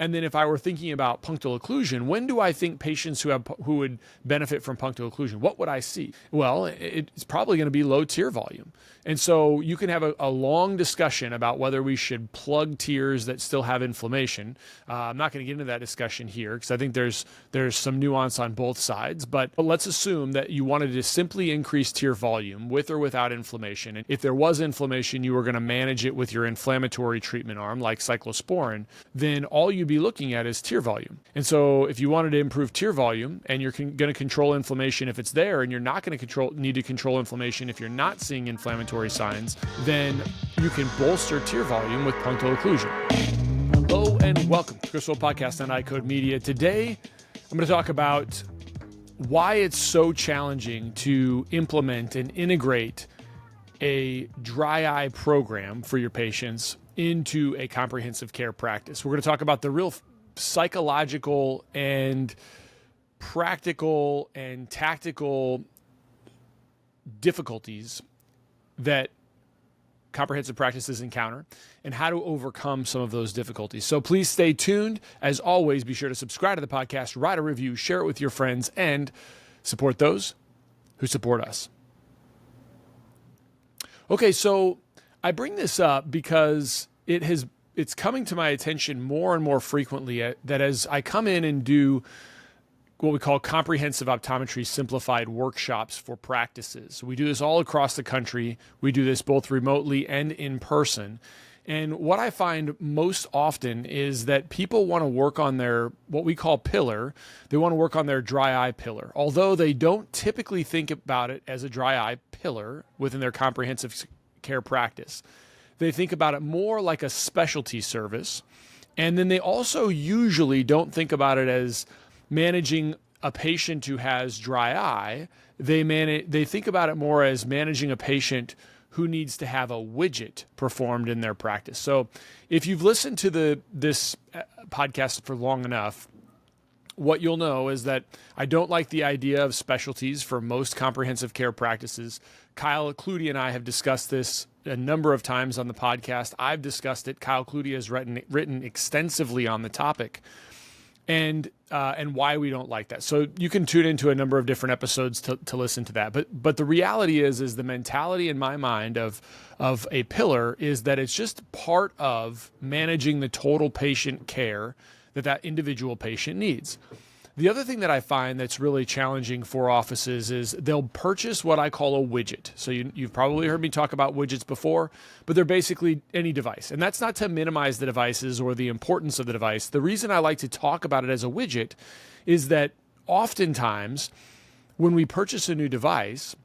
And then if I were thinking about punctal occlusion, when do I think patients who would benefit from punctal occlusion? What would I see? Well, it's probably going to be low tear volume. And so you can have a long discussion about whether we should plug tears that still have inflammation. I'm not going to get into that discussion here because I think there's some nuance on both sides. But let's assume that you wanted to simply increase tear volume with or without inflammation. And if there was inflammation, you were going to manage it with your inflammatory treatment arm like cyclosporin. Then all you'd be looking at is tear volume. And so if you wanted to improve tear volume and you're going to control inflammation if it's there, and you're not going to need to control inflammation if you're not seeing inflammatory signs, then you can bolster tear volume with punctal occlusion. Hello and welcome to Chris Wolfe Podcast on iCode Media. Today, I'm going to talk about why it's so challenging to implement and integrate a dry eye program for your patients into a comprehensive care practice. We're going to talk about the real psychological and practical and tactical difficulties that comprehensive practices encounter and how to overcome some of those difficulties. So please stay tuned. As always, be sure to subscribe to the podcast, write a review, share it with your friends, and support those who support us. Okay, so I bring this up because it's coming to my attention more and more frequently that as I come in and do what we call comprehensive optometry simplified workshops for practices. We do this all across the country. We do this both remotely and in person. And what I find most often is that people want to work on their, what we call pillar. They want to work on their dry eye pillar, although they don't typically think about it as a dry eye pillar within their comprehensive care practice. They think about it more like a specialty service. And then they also usually don't think about it as managing a patient who has dry eye. They think about it more as managing a patient who needs to have a widget performed in their practice. So if you've listened to this podcast for long enough, what you'll know is that I don't like the idea of specialties for most comprehensive care practices. Kyle Clutie and I have discussed this a number of times on the podcast. I've discussed it. Kyle Clutie has written extensively on the topic. And why we don't like that. So you can tune into a number of different episodes to listen to that. But the reality is the mentality in my mind of a pillar is that it's just part of managing the total patient care that individual patient needs. The other thing that I find that's really challenging for offices is they'll purchase what I call a widget. So you've probably heard me talk about widgets before, but they're basically any device. And that's not to minimize the devices or the importance of the device. The reason I like to talk about it as a widget is that oftentimes when we purchase a new device,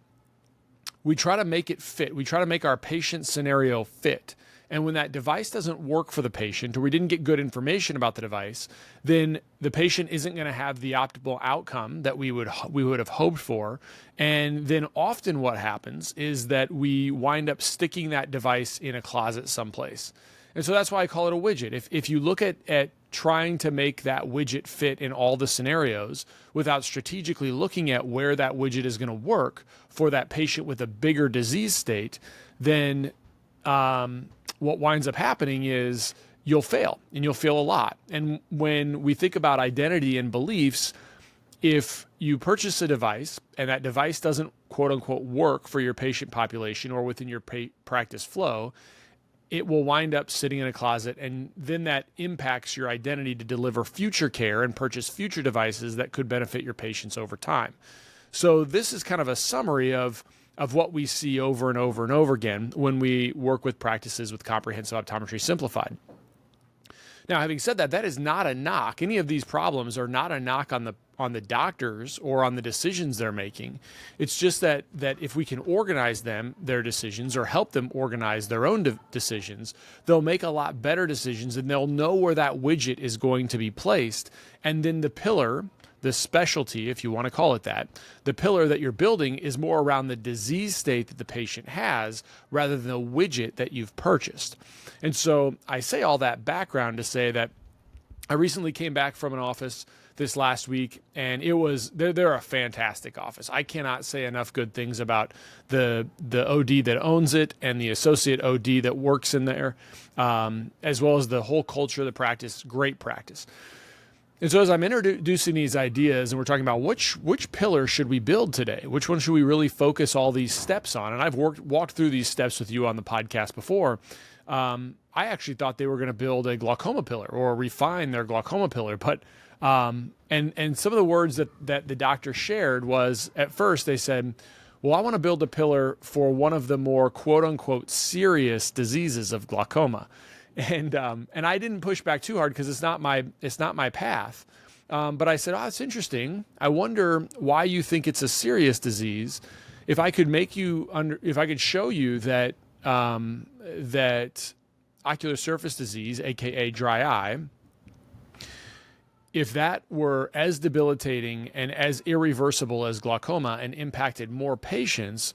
we try to make it fit. We try to make our patient scenario fit. And when that device doesn't work for the patient, or we didn't get good information about the device, then the patient isn't going to have the optimal outcome that we would have hoped for. And then often what happens is that we wind up sticking that device in a closet someplace. And so that's why I call it a widget. If you look at trying to make that widget fit in all the scenarios without strategically looking at where that widget is going to work for that patient with a bigger disease state, then what winds up happening is you'll fail, and you'll fail a lot. And when we think about identity and beliefs, if you purchase a device and that device doesn't quote unquote work for your patient population or within your practice flow, it will wind up sitting in a closet, and then that impacts your identity to deliver future care and purchase future devices that could benefit your patients over time. So this is kind of a summary of what we see over and over and over again when we work with practices with comprehensive optometry simplified. Now, having said that, that is not a knock. Any of these problems are not a knock on the doctors or on the decisions they're making. It's just that if we can organize their decisions, or help them organize their own decisions, they'll make a lot better decisions, and they'll know where that widget is going to be placed. And then the pillar, the specialty, if you want to call it that, the pillar that you're building is more around the disease state that the patient has rather than the widget that you've purchased. And so I say all that background to say that I recently came back from an office this last week, and they're a fantastic office. I cannot say enough good things about the OD that owns it and the associate OD that works in there, as well as the whole culture of the practice. Great practice. And so as I'm introducing these ideas and we're talking about which pillar should we build today, which one should we really focus all these steps on, and I've walked through these steps with you on the podcast before. I actually thought they were going to build a glaucoma pillar or refine their glaucoma pillar, but and some of the words that the doctor shared was, at first they said, well, I want to build a pillar for one of the more quote unquote serious diseases of glaucoma. And I didn't push back too hard because it's not my path. But I said, oh, it's interesting. I wonder why you think it's a serious disease. If I could if I could show you that that ocular surface disease, aka dry eye, if that were as debilitating and as irreversible as glaucoma and impacted more patients,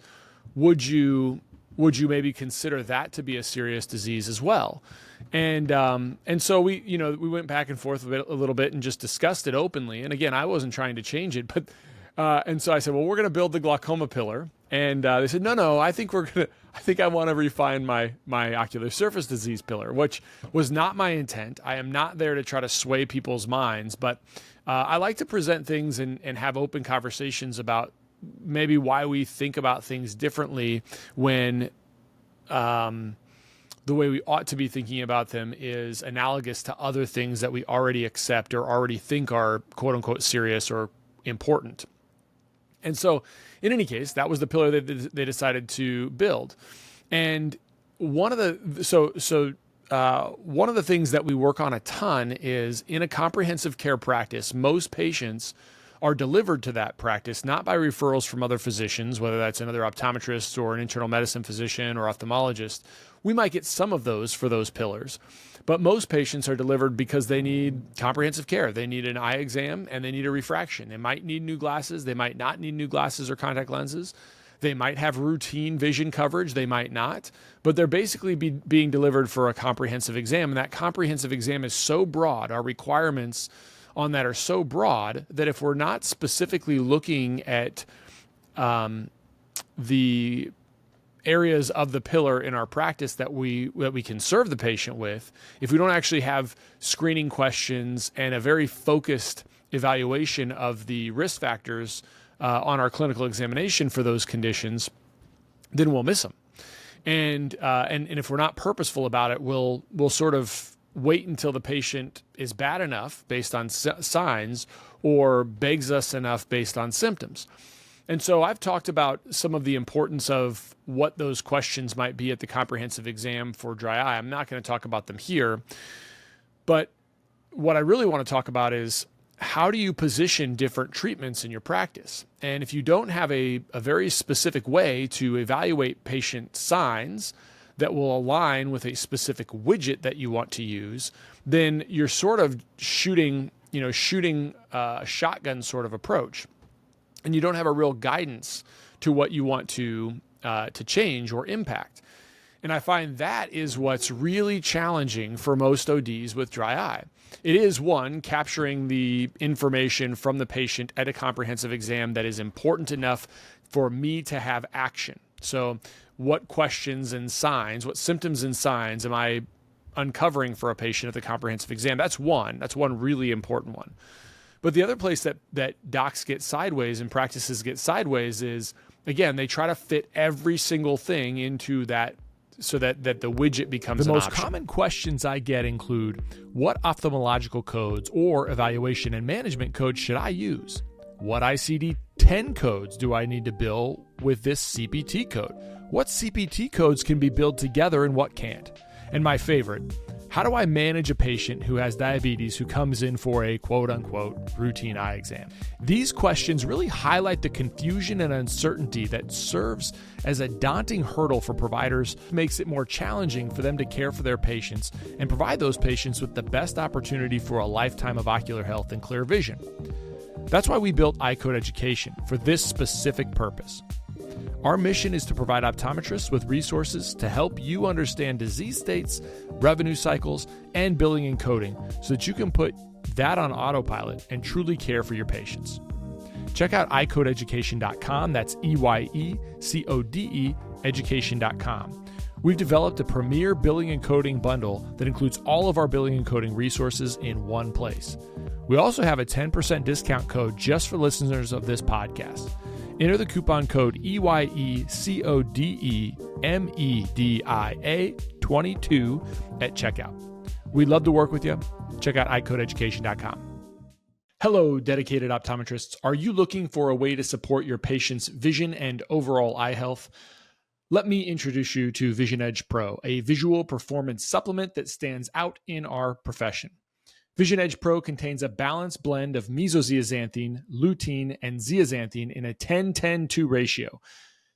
would you maybe consider that to be a serious disease as well? And so we went back and forth a little bit and just discussed it openly. And again, I wasn't trying to change it, but and so I said, well, we're going to build the glaucoma pillar. And they said, no, I think I want to refine my ocular surface disease pillar, which was not my intent. I am not there to try to sway people's minds, but I like to present things and have open conversations about maybe why we think about things differently when the way we ought to be thinking about them is analogous to other things that we already accept or already think are quote unquote serious or important. And so in any case, that was the pillar that they decided to build. And one of the things that we work on a ton is in a comprehensive care practice, most patients are delivered to that practice, not by referrals from other physicians, whether that's another optometrist or an internal medicine physician or ophthalmologist. We might get some of those for those pillars, but most patients are delivered because they need comprehensive care. They need an eye exam and they need a refraction. They might need new glasses. They might not need new glasses or contact lenses. They might have routine vision coverage. They might not, but they're basically being delivered for a comprehensive exam. And that comprehensive exam is so broad. Our requirements on that are so broad that if we're not specifically looking at the areas of the pillar in our practice that we can serve the patient with, if we don't actually have screening questions and a very focused evaluation of the risk factors on our clinical examination for those conditions, then we'll miss them. And if we're not purposeful about it, we'll sort of wait until the patient is bad enough based on signs or begs us enough based on symptoms. And so I've talked about some of the importance of what those questions might be at the comprehensive exam for dry eye. I'm not going to talk about them here, but what I really want to talk about is how do you position different treatments in your practice? And if you don't have a very specific way to evaluate patient signs that will align with a specific widget that you want to use, then you're sort of shooting a shotgun sort of approach. And you don't have a real guidance to what you want to change or impact. And I find that is what's really challenging for most ODs with dry eye. It is, one, capturing the information from the patient at a comprehensive exam that is important enough for me to have action. So what questions and signs, what symptoms and signs am I uncovering for a patient at the comprehensive exam? That's one really important one. But the other place that docs get sideways and practices get sideways is, again, they try to fit every single thing into that so that the widget becomes an option. The most common questions I get include, what ophthalmological codes or evaluation and management codes should I use? What ICD-10 codes do I need to bill with this CPT code? What CPT codes can be billed together and what can't? And my favorite, how do I manage a patient who has diabetes who comes in for a quote-unquote routine eye exam? These questions really highlight the confusion and uncertainty that serves as a daunting hurdle for providers, makes it more challenging for them to care for their patients and provide those patients with the best opportunity for a lifetime of ocular health and clear vision. That's why we built iCode Education, for this specific purpose. Our mission is to provide optometrists with resources to help you understand disease states, revenue cycles, and billing and coding so that you can put that on autopilot and truly care for your patients. Check out eyecodeeducation.com. That's EYECODE education.com. We've developed a premier billing and coding bundle that includes all of our billing and coding resources in one place. We also have a 10% discount code just for listeners of this podcast. Enter the coupon code EYECODEMEDIA22 at checkout. We'd love to work with you. Check out eyecodeeducation.com. Hello, dedicated optometrists. Are you looking for a way to support your patient's vision and overall eye health? Let me introduce you to Vision Edge Pro, a visual performance supplement that stands out in our profession. Vision Edge Pro contains a balanced blend of mesozeaxanthine, lutein, and zeaxanthine in a 10-10-2 ratio.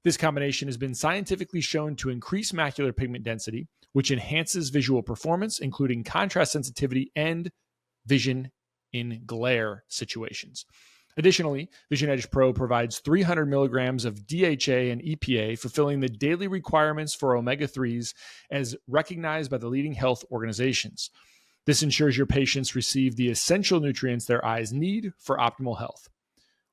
This combination has been scientifically shown to increase macular pigment density, which enhances visual performance, including contrast sensitivity and vision in glare situations. Additionally, Vision Edge Pro provides 300 milligrams of DHA and EPA, fulfilling the daily requirements for omega-3s as recognized by the leading health organizations. This ensures your patients receive the essential nutrients their eyes need for optimal health.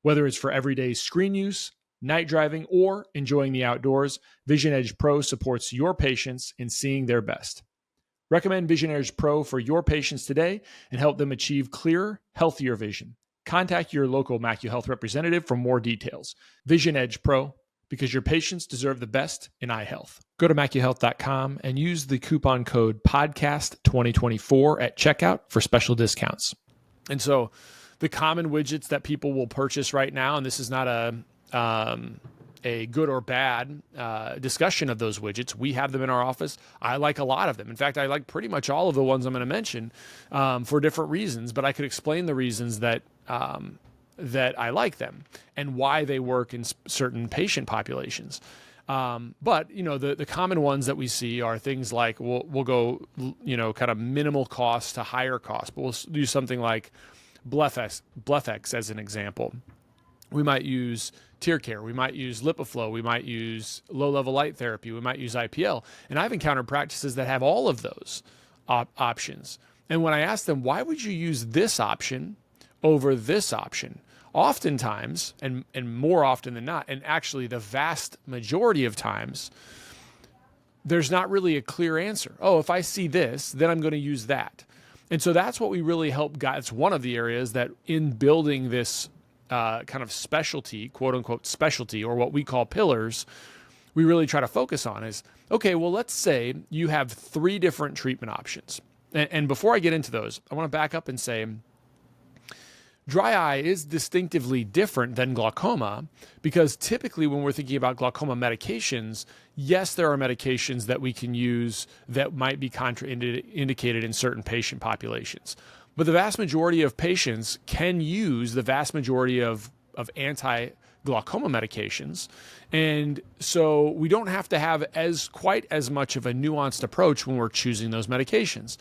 Whether it's for everyday screen use, night driving, or enjoying the outdoors, Vision Edge Pro supports your patients in seeing their best. Recommend Vision Edge Pro for your patients today and help them achieve clearer, healthier vision. Contact your local MacuHealth representative for more details. Vision Edge Pro, because your patients deserve the best in eye health. Go to MacuHealth.com and use the coupon code PODCAST2024 at checkout for special discounts. And so the common widgets that people will purchase right now, and this is not a good or bad discussion of those widgets. We have them in our office. I like a lot of them. In fact, I like pretty much all of the ones I'm going to mention for different reasons, but I could explain the reasons that I like them and why they work in certain patient populations. But the common ones that we see are things like we'll go kind of minimal cost to higher cost, but we'll do something like Blefex as an example. We might use tear care. We might use LipiFlow. We might use low-level light therapy. We might use IPL. And I've encountered practices that have all of those options. And when I ask them, why would you use this option over this option? Oftentimes, and more often than not, and actually the vast majority of times, there's not really a clear answer. Oh, if I see this, then I'm going to use that. And so that's what we really help guide. It's one of the areas that in building this kind of specialty, quote unquote specialty, or what we call pillars, we really try to focus on is, okay, well, let's say you have 3 different treatment options. And before I get into those, I want to back up and say, dry eye is distinctively different than glaucoma because typically when we're thinking about glaucoma medications, yes, there are medications that we can use that might be contraindicated in certain patient populations. But the vast majority of patients can use the vast majority of anti-glaucoma medications. And so we don't have to have quite as much of a nuanced approach when we're choosing those medications.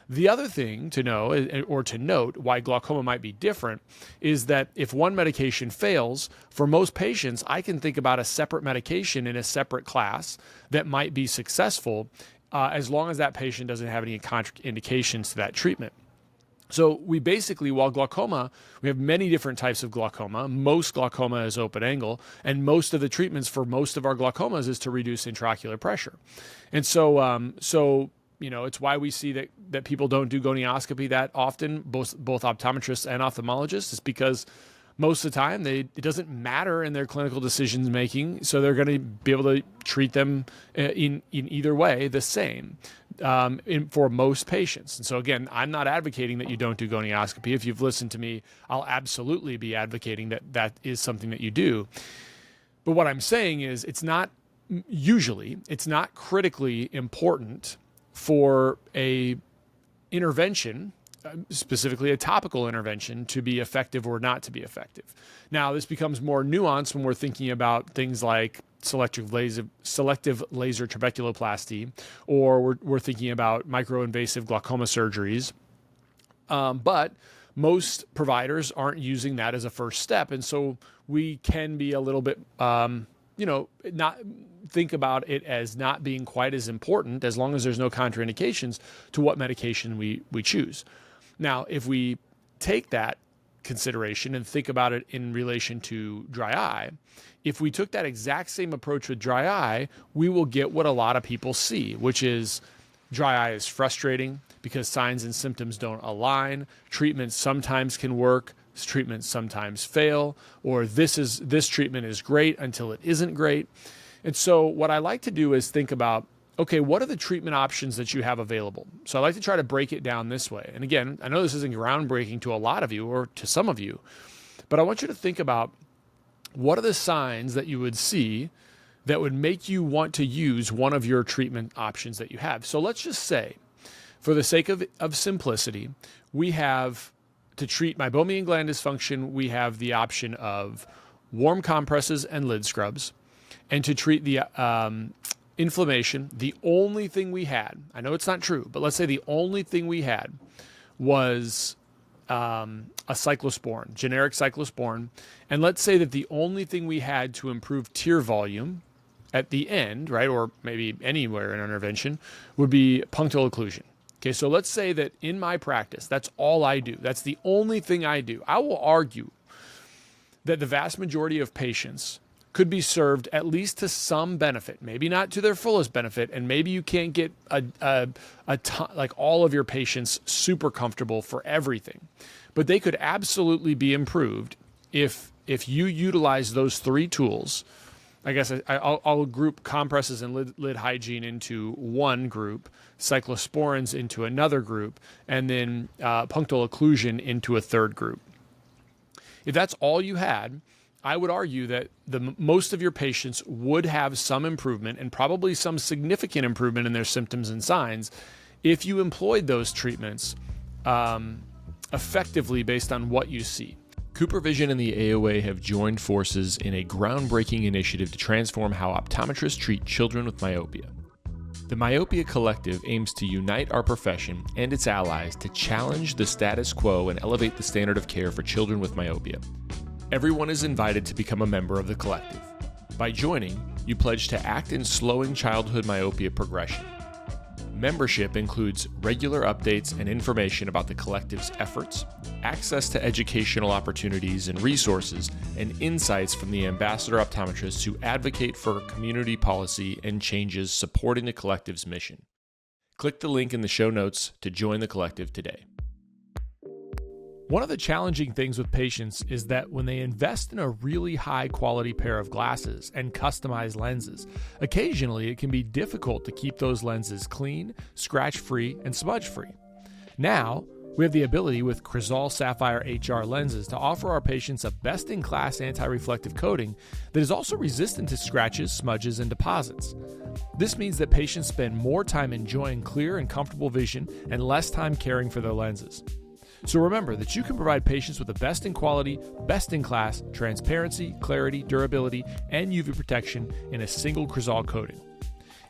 The other thing to know or to note why glaucoma might be different is that if one medication fails, for most patients, I can think about a separate medication in a separate class that might be successful as long as that patient doesn't have any contraindications to that treatment. So we basically, while glaucoma, we have many different types of glaucoma. Most glaucoma is open angle, and most of the treatments for most of our glaucomas is to reduce intraocular pressure. And so it's why we see that people don't do gonioscopy that often, both optometrists and ophthalmologists. It's because most of the time it doesn't matter in their clinical decision making, so they're going to be able to treat them in either way the same for most patients. And so again, I'm not advocating that you don't do gonioscopy. If you've listened to me, I'll absolutely be advocating that is something that you do. But what I'm saying is it's not critically important for a intervention, specifically a topical intervention, to be effective or not to be effective. Now, this becomes more nuanced when we're thinking about things like selective laser trabeculoplasty, or we're thinking about microinvasive glaucoma surgeries. But most providers aren't using that as a first step. And so we can be a little bit not think about it as not being quite as important as long as there's no contraindications to what medication we choose. Now, if we take that consideration and think about it in relation to dry eye, if we took that exact same approach with dry eye, we will get what a lot of people see, which is dry eye is frustrating because signs and symptoms don't align. Treatments sometimes can work, treatments sometimes fail, or this treatment is great until it isn't great. And so what I like to do is think about, okay, what are the treatment options that you have available? So I like to try to break it down this way. And again, I know this isn't groundbreaking to a lot of you or to some of you, but I want you to think about what are the signs that you would see that would make you want to use one of your treatment options that you have. So let's just say, for the sake of simplicity, we have, to treat meibomian gland dysfunction, we have the option of warm compresses and lid scrubs. And to treat the inflammation, the only thing we had, I know it's not true, but let's say the only thing we had was a cyclosporin, generic cyclosporin. And let's say that the only thing we had to improve tear volume at the end, right, or maybe anywhere in intervention, would be punctal occlusion. Okay, so let's say that in my practice, that's all I do. That's the only thing I do. I will argue that the vast majority of patients could be served at least to some benefit, maybe not to their fullest benefit, and maybe you can't get a ton, like all of your patients super comfortable for everything, but they could absolutely be improved if you utilize those three tools. I guess I'll group compresses and lid hygiene into one group, cyclosporins into another group, and then punctal occlusion into a third group. If that's all you had, I would argue that most of your patients would have some improvement and probably some significant improvement in their symptoms and signs if you employed those treatments effectively based on what you see. CooperVision and the AOA have joined forces in a groundbreaking initiative to transform how optometrists treat children with myopia. The Myopia Collective aims to unite our profession and its allies to challenge the status quo and elevate the standard of care for children with myopia. Everyone is invited to become a member of the collective. By joining, you pledge to act in slowing childhood myopia progression. Membership includes regular updates and information about the collective's efforts, access to educational opportunities and resources, and insights from the ambassador optometrists who advocate for community policy and changes supporting the collective's mission. Click the link in the show notes to join the collective today. One of the challenging things with patients is that when they invest in a really high quality pair of glasses and customized lenses, occasionally it can be difficult to keep those lenses clean, scratch-free, and smudge-free. Now, we have the ability with Crizal Sapphire HR lenses to offer our patients a best-in-class anti-reflective coating that is also resistant to scratches, smudges, and deposits. This means that patients spend more time enjoying clear and comfortable vision and less time caring for their lenses. So remember that you can provide patients with the best in quality, best in class, transparency, clarity, durability, and UV protection in a single Crizal coating.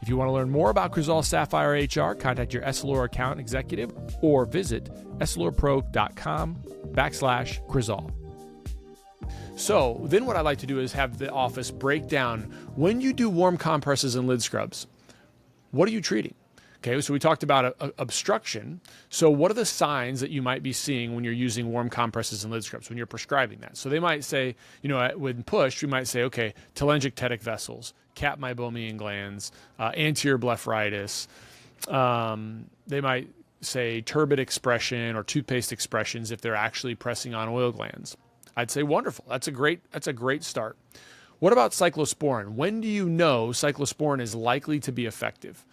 If you want to learn more about Crizal Sapphire HR, contact your Essilor account executive or visit essilorpro.com/Crizal. So then what I like to do is have the office break down when you do warm compresses and lid scrubs, what are you treating? Okay, so we talked about obstruction. So what are the signs that you might be seeing when you're using warm compresses and lid scrubs, when you're prescribing that? So they might say, when pushed, we might say, okay, telangiectatic vessels, cap meibomian glands, anterior blepharitis. They might say turbid expression or toothpaste expressions if they're actually pressing on oil glands. I'd say wonderful. That's a great start. What about cyclosporin? When do you know cyclosporin is likely to be effective?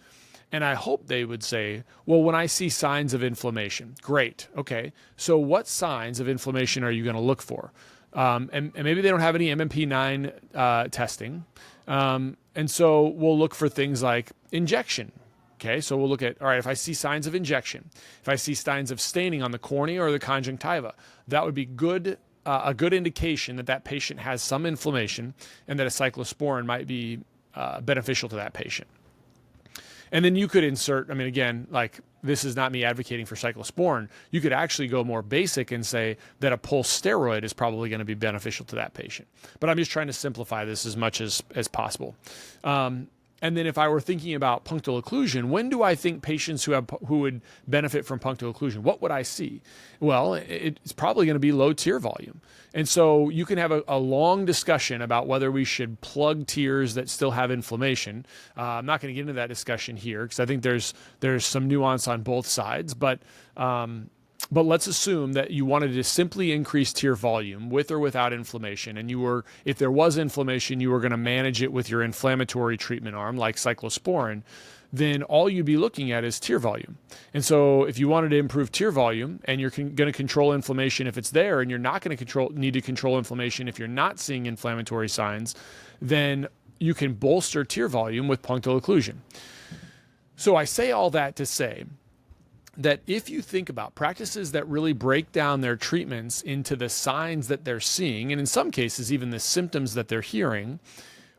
And I hope they would say, well, when I see signs of inflammation. Great. Okay. So what signs of inflammation are you going to look for? And maybe they don't have any MMP9 testing. And so we'll look for things like injection. Okay. So we'll look at, all right, if I see signs of injection, if I see signs of staining on the cornea or the conjunctiva, that would be a good indication that that patient has some inflammation and that a cyclosporin might be beneficial to that patient. And then you could insert, again, like this is not me advocating for cyclosporin. You could actually go more basic and say that a pulse steroid is probably going to be beneficial to that patient. But I'm just trying to simplify this as much as possible. And then if I were thinking about punctal occlusion, when do I think patients who would benefit from punctal occlusion, what would I see? Well, it's probably going to be low tear volume. And so you can have a long discussion about whether we should plug tears that still have inflammation. I'm not going to get into that discussion here because I think there's some nuance on both sides, but let's assume that you wanted to simply increase tear volume with or without inflammation. And if there was inflammation, you were going to manage it with your inflammatory treatment arm like cyclosporin, then all you'd be looking at is tear volume. And so if you wanted to improve tear volume and you're going to control inflammation if it's there, and you're not going to need to control inflammation if you're not seeing inflammatory signs, then you can bolster tear volume with punctal occlusion. So I say all that to say that if you think about practices that really break down their treatments into the signs that they're seeing, and in some cases even the symptoms that they're hearing,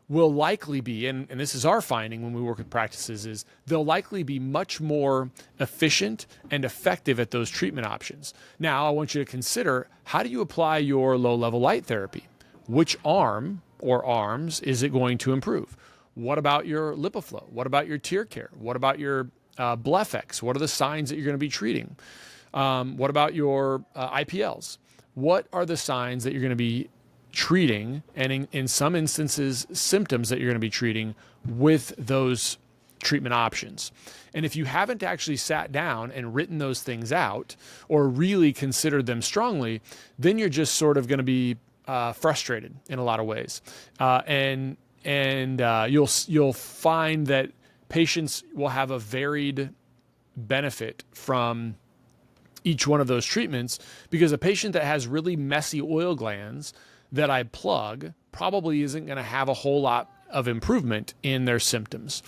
will likely be, and this is our finding when we work with practices, is they'll likely be much more efficient and effective at those treatment options. Now, I want you to consider, how do you apply your low-level light therapy? Which arm or arms is it going to improve? What about your LipiFlow? What about your tear care? What about your BlephX? What are the signs that you're going to be treating? What about your IPLs? What are the signs that you're going to be treating, and in some instances, symptoms that you're going to be treating with those treatment options? And if you haven't actually sat down and written those things out or really considered them strongly, then you're just sort of going to be frustrated in a lot of ways. And you'll find that patients will have a varied benefit from each one of those treatments, because a patient that has really messy oil glands that I plug probably isn't going to have a whole lot of improvement in their symptoms.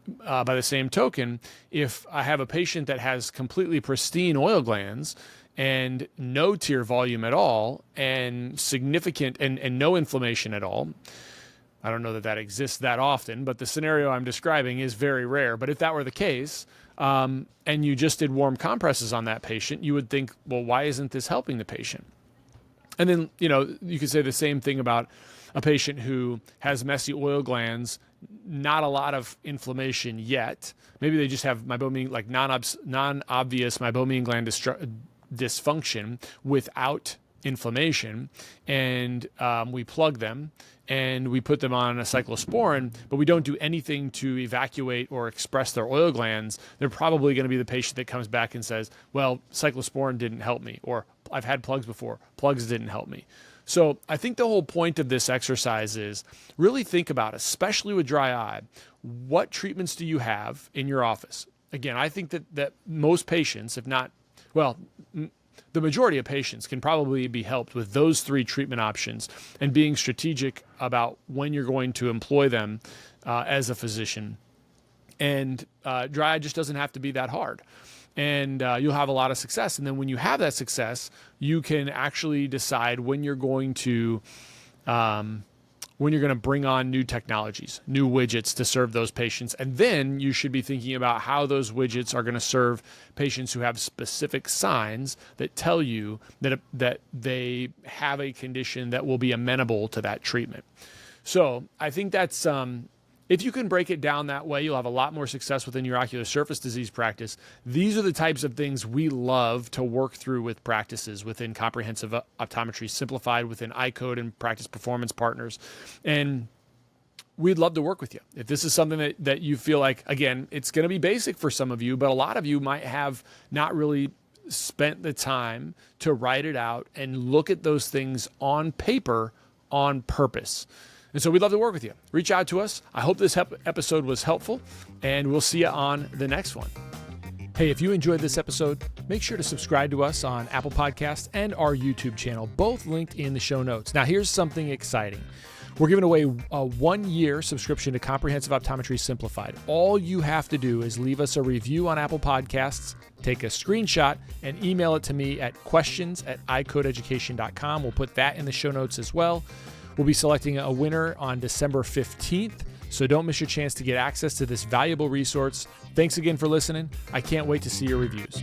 By the same token, if I have a patient that has completely pristine oil glands and no tear volume at all and significant and no inflammation at all, I don't know that exists that often, but the scenario I'm describing is very rare. But if that were the case, and you just did warm compresses on that patient, you would think, well, why isn't this helping the patient? And then, you could say the same thing about a patient who has messy oil glands, not a lot of inflammation yet. Maybe they just have meibomian, like non-obvious meibomian gland dysfunction without inflammation, and we plug them and we put them on a cyclosporin, but we don't do anything to evacuate or express their oil glands. They're probably going to be the patient that comes back and says, well, cyclosporin didn't help me, or I've had plugs before, plugs didn't help me. So I think the whole point of this exercise is really think about, especially with dry eye, what treatments do you have in your office? Again, I think that most patients, if not, well, the majority of patients can probably be helped with those three treatment options, and being strategic about when you're going to employ them as a physician. And dry eye just doesn't have to be that hard. And you'll have a lot of success. And then when you have that success, you can actually decide when you're going to bring on new technologies, new widgets to serve those patients. And then you should be thinking about how those widgets are going to serve patients who have specific signs that tell you that they have a condition that will be amenable to that treatment. So I think that's, if you can break it down that way, you'll have a lot more success within your ocular surface disease practice. These are the types of things we love to work through with practices within Comprehensive Optometry Simplified, within iCode and Practice Performance Partners. And we'd love to work with you. If this is something that you feel like, again, it's going to be basic for some of you, but a lot of you might have not really spent the time to write it out and look at those things on paper on purpose. And so we'd love to work with you. Reach out to us. I hope this episode was helpful, and we'll see you on the next one. Hey, if you enjoyed this episode, make sure to subscribe to us on Apple Podcasts and our YouTube channel, both linked in the show notes. Now, here's something exciting. We're giving away a 1-year subscription to Comprehensive Optometry Simplified. All you have to do is leave us a review on Apple Podcasts, take a screenshot, and email it to me at questions@icodeeducation.com. We'll put that in the show notes as well. We'll be selecting a winner on December 15th. So don't miss your chance to get access to this valuable resource. Thanks again for listening. I can't wait to see your reviews.